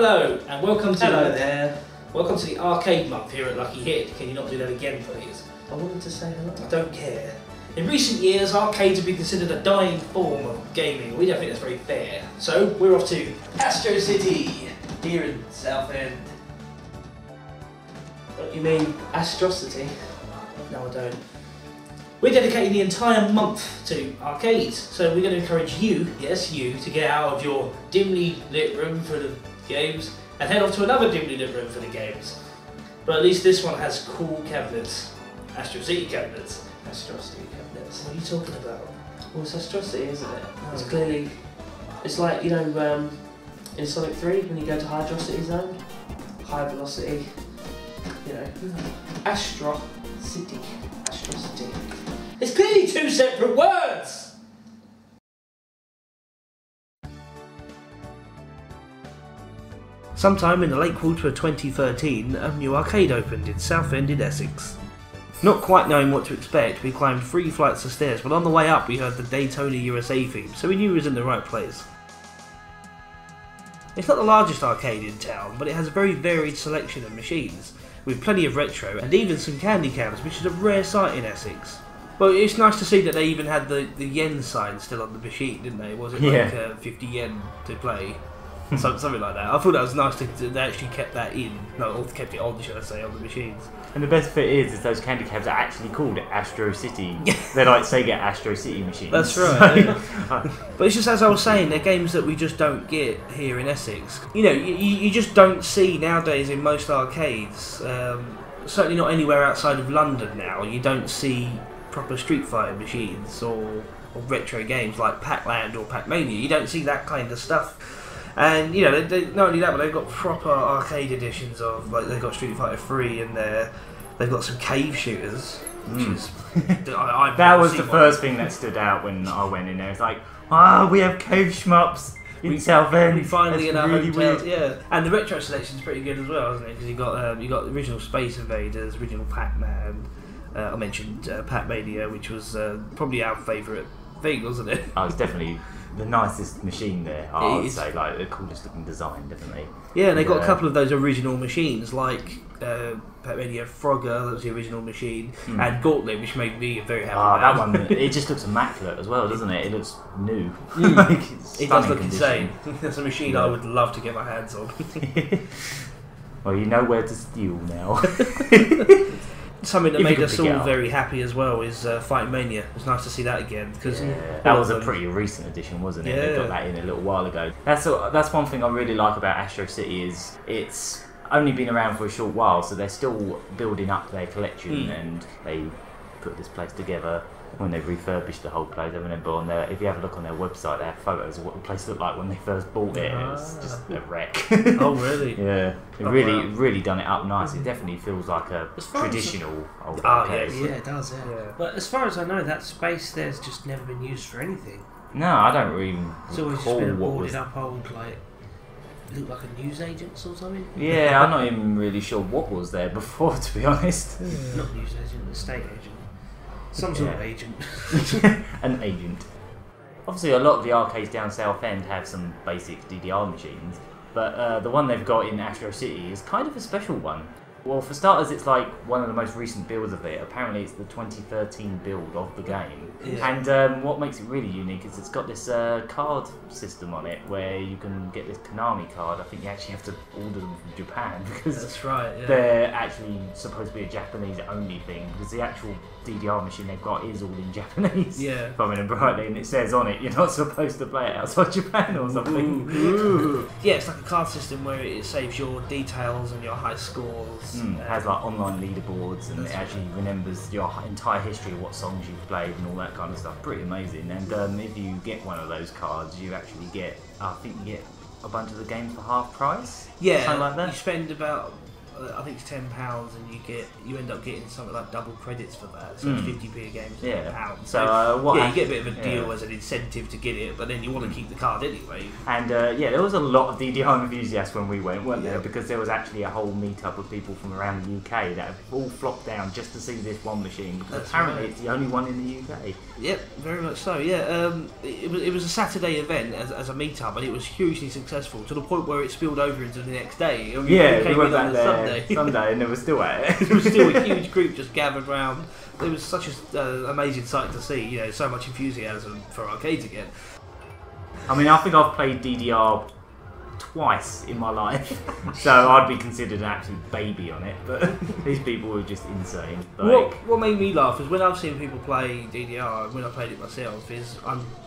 Hello, and welcome to Hello there. Welcome to the arcade month here at Lucky Hit. Can you not do that again, please? I wanted to say hello. I don't care. In recent years, arcades have been considered a dying form of gaming. We don't think that's very fair. So we're off to Astro City here in Southend. You mean Astro City? No, I don't. We're dedicating the entire month to arcades, so we're going to encourage you, yes you, to get out of your dimly lit room for the games and head off to another dimly lit room for the games. But at least this one has cool cabinets. Astro City cabinets. Astro City cabinets. What are you talking about? Well, it's Astro City, isn't it? Oh. It's clearly... It's like, you know, in Sonic 3, when you go to Hydrocity Zone, high velocity, you know, Astro City. Astro City. It's clearly two separate words! Sometime in the late quarter of 2013, a new arcade opened in Southend in Essex. Not quite knowing what to expect, we climbed 3 flights of stairs, but on the way up we heard the Daytona USA theme, so we knew we was in the right place. It's not the largest arcade in town, but it has a very varied selection of machines, with plenty of retro and even some candy cams, which is a rare sight in Essex. Well, it's nice to see that they even had the yen sign still on the machine, didn't they? Was it like 50 yen to play? Something like that. I thought that was nice that they actually kept that in. No, or kept it on, should I say, on the machines. And the best bit is those candy cabs are actually called Astro City. They're like Sega Astro City machines. That's right. Yeah. But it's just as I was saying, they're games that we just don't get here in Essex. You know, you just don't see nowadays in most arcades. Certainly not anywhere outside of London now. You don't see proper Street Fighter machines or retro games like Pac-Land or Pac-Mania. You don't see that kind of stuff. And you know, they, not only that, but they've got proper arcade editions of, like, they've got Street Fighter 3 and they've got some cave shooters, which is that was the first thing that stood out when I went in there. It's like, oh, we have cave shmups in Southend. We finally in our really hotels, weird. yeah. And the retro selection's pretty good as well, isn't it? Because you got the original Space Invaders, original Pac-Man. I mentioned Pac-Mania, which was probably our favourite thing, wasn't it? Oh, it's definitely the nicest machine there. I would say, like, the coolest looking design, definitely. Yeah, and they got a couple of those original machines, like Pac-Mania Frogger, that was the original machine, and Gauntlet, which made me very happy. Oh, that one, it just looks immaculate as well, doesn't it? It looks new. Like, it does look insane. That's a machine I would love to get my hands on. Well, you know where to steal now. Something that made us all very happy as well is Fighting Mania. It was nice to see that again, because that was a pretty recent addition, wasn't it? Yeah. They got that in a little while ago. That's one thing I really like about Astro City is it's only been around for a short while, so they're still building up their collection, and they put this place together when they refurbished the whole place. If you have a look on their website, they have photos of what the place looked like when they first bought it. And it's just a wreck. Oh, really? Yeah, it really done it up nice. It definitely feels like a traditional old arcade. Yeah, it does, yeah. But as far as I know, that space there's just never been used for anything. No, I don't really It's always just been a boarded up old, like, look like a newsagent's or something. Yeah, I'm not even really sure what was there before, to be honest. Not newsagent, estate agent. Some sort of agent. An agent. Obviously, a lot of the arcades down Southend have some basic DDR machines, but the one they've got in Astro City is kind of a special one. Well, for starters, it's like one of the most recent builds of it. Apparently, it's the 2013 build of the game. Yeah. And what makes it really unique is it's got this card system on it where you can get this Konami card. I think you actually have to order them from Japan because That's right, yeah. they're actually supposed to be a Japanese only thing, because the actual DDR machine they've got is all in Japanese. Yeah. If I remember rightly, and it says on it you're not supposed to play it outside Japan or something. Ooh. Yeah, it's like a card system where it saves your details and your high scores. It has like online leaderboards, and it actually remembers your entire history of what songs you've played and all that kind of stuff. Pretty amazing. And if you get one of those cards, you actually get, I think you get a bunch of the games for half price. Yeah, something like that. You spend about, I think it's £10, and you end up getting something like double credits for that. So it's 50p a game, £10. So you get a bit of a deal as an incentive to get it, but then you want to keep the card anyway. And there was a lot of DDR enthusiasts when we went, weren't there? Because there was actually a whole meetup of people from around the UK that have all flocked down just to see this one machine. Because apparently it's the only one in the UK. Yep, very much so. Yeah, it was a Saturday event as a meetup, and it was hugely successful to the point where it spilled over into the next day. We went back there Sunday, and there was still at it. There was still a huge group just gathered round. It was such an amazing sight to see. You know, so much enthusiasm for arcades again. I mean, I think I've played DDR twice in my life, so I'd be considered an absolute baby on it. But these people were just insane. Like, what made me laugh is when I've seen people play DDR, and when I played it myself, is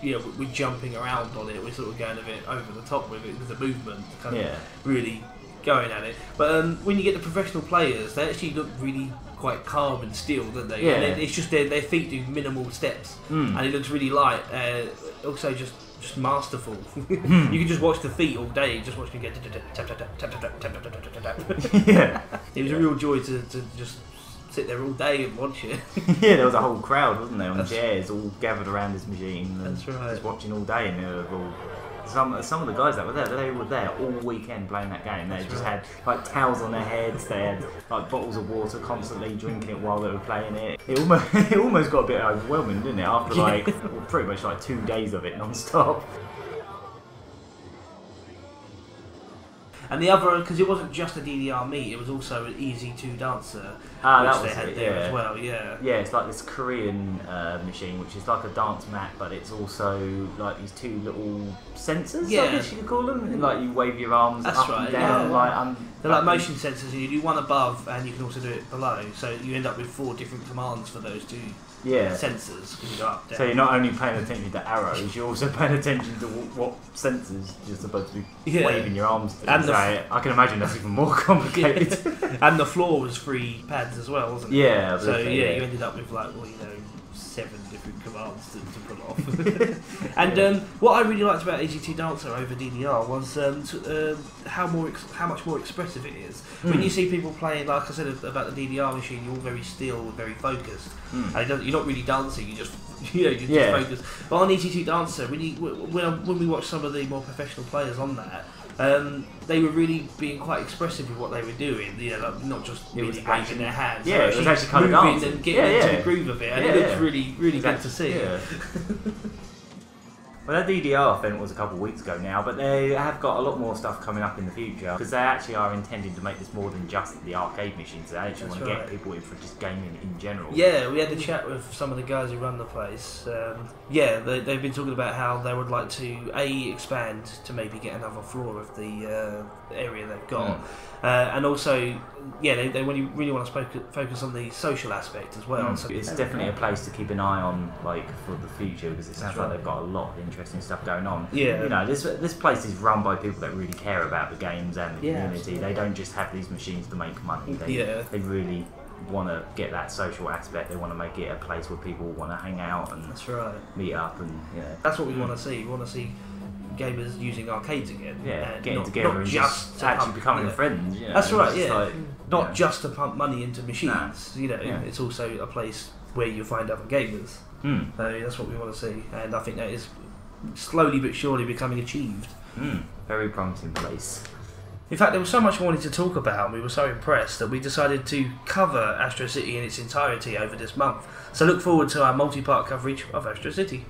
we're jumping around on it. We're sort of going a bit over the top with it, with the movement, kind of really going at it. But when you get the professional players, they actually look really quite calm and still, don't they? Yeah. And it's just their feet do minimal steps, and it looks really light. Also, just masterful. You can just watch the feet all day. Just watch me get tap tap tap tap tap tap tap tap tap. Yeah, it was a real joy to just sit there all day and watch it. Yeah, there was a whole crowd, wasn't there, on chairs, all gathered around this machine. And that's right. Just watching all day, and they were all. Some of the guys that were there, they were there all weekend playing that game. They just had like towels on their heads. They had like bottles of water, constantly drinking it while they were playing it. It almost got a bit overwhelming, didn't it? After pretty much like 2 days of it non-stop. And the other, because it wasn't just a DDR meet, it was also an EZ2Dancer, which they had there as well. Yeah, it's like this Korean machine, which is like a dance mat, but it's also like these two little sensors, I guess you could call them. And, like you wave your arms up and down. They're like motion sensors, and you do one above, and you can also do it below. So you end up with 4 different commands for those two sensors. When you go up, down. So you're not only paying attention to arrows, you're also paying attention to what sensors you're supposed to be waving your arms to. And I can imagine that's even more complicated. And the floor was 3 pads as well, wasn't it? Yeah. So you ended up with like 7 different commands to pull off. And what I really liked about EZ2Dancer over DDR was how much more expressive it is. When you see people playing, like I said about the DDR machine, you're all very still, very focused, and you're not really dancing. You just you're just focused. But on EZ2Dancer, when we watched some of the more professional players on that. They were really being quite expressive with what they were doing. Like not just really waving their hands. Yeah, it was actually kind of dancing and getting into the groove of it, and it looks really, really good to see. Yeah. Well, that DDR event was a couple of weeks ago now, but they have got a lot more stuff coming up in the future because they actually are intending to make this more than just the arcade machines. They actually want to get people in for just gaming in general. Yeah, we had a chat with some of the guys who run the place. They've been talking about how they would like to expand to maybe get another floor of the area they've got, and also they really want to focus on the social aspect as well. So it's definitely a place to keep an eye on, like for the future, because it sounds like they've got a lot of interesting stuff going on. Yeah, this place is run by people that really care about the games and the community. Absolutely. They don't just have these machines to make money. They really want to get that social aspect. They want to make it a place where people want to hang out and meet up, and that's what we want to see. We want to see gamers using arcades again. Getting together and just actually becoming friends. That's right. Not just to pump money into machines. It's also a place where you find other gamers. So that's what we want to see, and I think that is slowly but surely becoming achieved. Very promising place. In fact, there was so much we wanted to talk about, and we were so impressed that we decided to cover Astro City in its entirety over this month. So look forward to our multi-part coverage of Astro City.